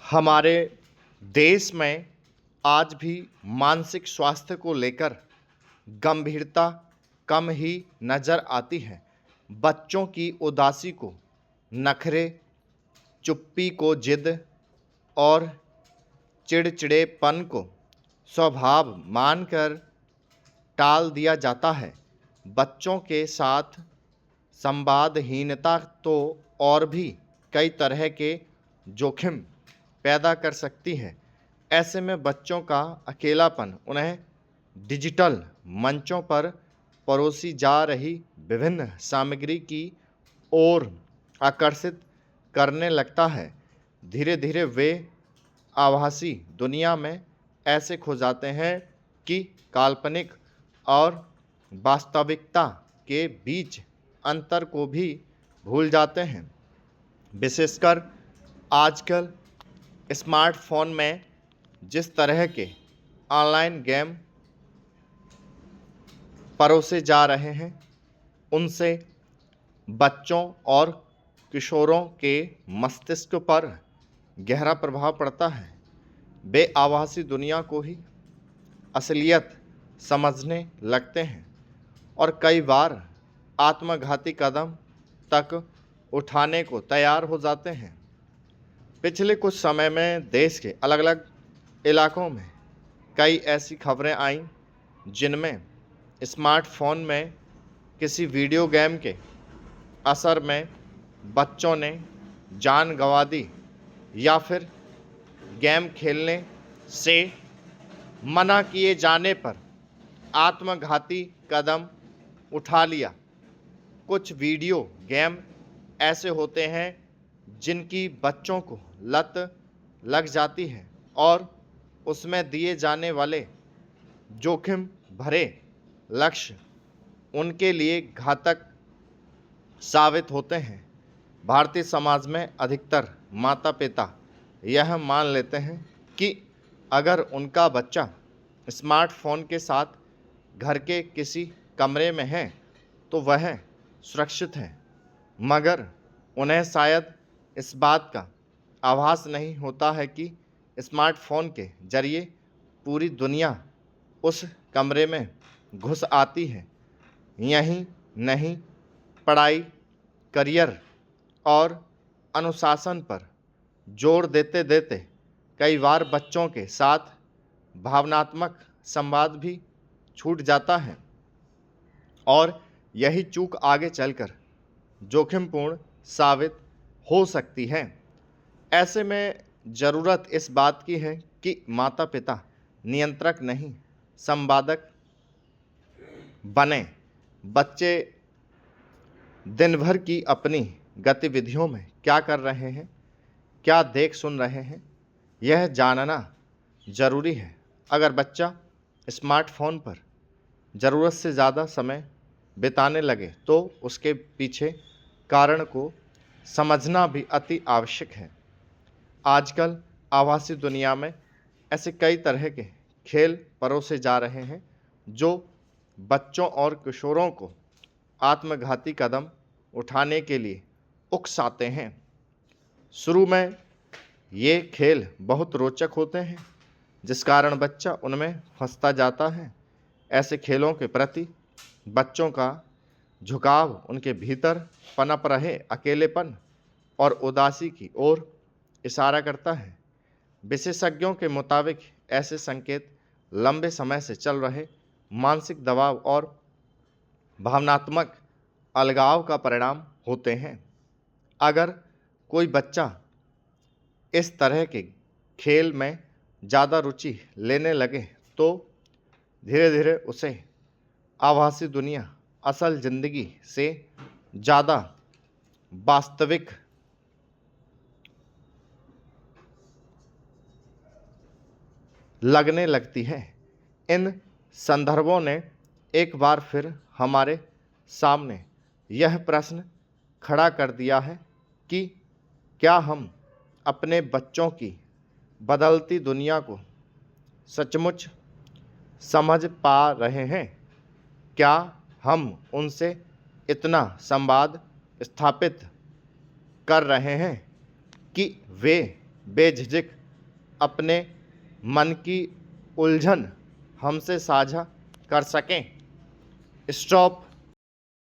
हमारे देश में आज भी मानसिक स्वास्थ्य को लेकर गंभीरता कम ही नज़र आती है। बच्चों की उदासी को, नखरे, चुप्पी को जिद और चिड़चिड़ेपन को स्वभाव मानकर टाल दिया जाता है। बच्चों के साथ संवादहीनता तो और भी कई तरह के जोखिम पैदा कर सकती है। ऐसे में बच्चों का अकेलापन उन्हें डिजिटल मंचों पर परोसी जा रही विभिन्न सामग्री की ओर आकर्षित करने लगता है। धीरे धीरे वे आभासी दुनिया में ऐसे खो जाते हैं कि काल्पनिक और वास्तविकता के बीच अंतर को भी भूल जाते हैं। विशेषकर आजकल स्मार्टफोन में जिस तरह के ऑनलाइन गेम परोसे जा रहे हैं, उनसे बच्चों और किशोरों के मस्तिष्क पर गहरा प्रभाव पड़ता है। वे आभासी दुनिया को ही असलियत समझने लगते हैं और कई बार आत्मघाती कदम तक उठाने को तैयार हो जाते हैं। पिछले कुछ समय में देश के अलग अलग इलाकों में कई ऐसी खबरें आईं जिनमें स्मार्टफोन में किसी वीडियो गेम के असर में बच्चों ने जान गंवा दी या फिर गेम खेलने से मना किए जाने पर आत्मघाती कदम उठा लिया। कुछ वीडियो गेम ऐसे होते हैं जिनकी बच्चों को लत लग जाती है और उसमें दिए जाने वाले जोखिम भरे लक्ष्य उनके लिए घातक साबित होते हैं। भारतीय समाज में अधिकतर माता पिता यह मान लेते हैं कि अगर उनका बच्चा स्मार्टफोन के साथ घर के किसी कमरे में है तो वह सुरक्षित है, मगर उन्हें शायद इस बात का आभास नहीं होता है कि स्मार्टफोन के जरिए पूरी दुनिया उस कमरे में घुस आती है। यही नहीं, पढ़ाई, करियर और अनुशासन पर जोर देते देते कई बार बच्चों के साथ भावनात्मक संवाद भी छूट जाता है और यही चूक आगे चलकर जोखिमपूर्ण साबित हो सकती है। ऐसे में ज़रूरत इस बात की है कि माता पिता नियंत्रक नहीं, संवादक बने। बच्चे दिन भर की अपनी गतिविधियों में क्या कर रहे हैं, क्या देख सुन रहे हैं, यह जानना ज़रूरी है। अगर बच्चा स्मार्टफोन पर ज़रूरत से ज़्यादा समय बिताने लगे तो उसके पीछे कारण को समझना भी अति आवश्यक है। आजकल आभासी दुनिया में ऐसे कई तरह के खेल परोसे जा रहे हैं जो बच्चों और किशोरों को आत्मघाती कदम उठाने के लिए उकसाते हैं। शुरू में ये खेल बहुत रोचक होते हैं, जिस कारण बच्चा उनमें फंसता जाता है। ऐसे खेलों के प्रति बच्चों का झुकाव उनके भीतर पनप रहे अकेलेपन और उदासी की ओर इशारा करता है। विशेषज्ञों के मुताबिक ऐसे संकेत लंबे समय से चल रहे मानसिक दबाव और भावनात्मक अलगाव का परिणाम होते हैं। अगर कोई बच्चा इस तरह के खेल में ज़्यादा रुचि लेने लगे तो धीरे धीरे उसे आभासी दुनिया असल ज़िंदगी से ज़्यादा वास्तविक लगने लगती है। इन संदर्भों ने एक बार फिर हमारे सामने यह प्रश्न खड़ा कर दिया है कि क्या हम अपने बच्चों की बदलती दुनिया को सचमुच समझ पा रहे हैं? क्या हम उनसे इतना संवाद स्थापित कर रहे हैं कि वे बेझिझक अपने मन की उलझन हमसे साझा कर सकें। स्टॉप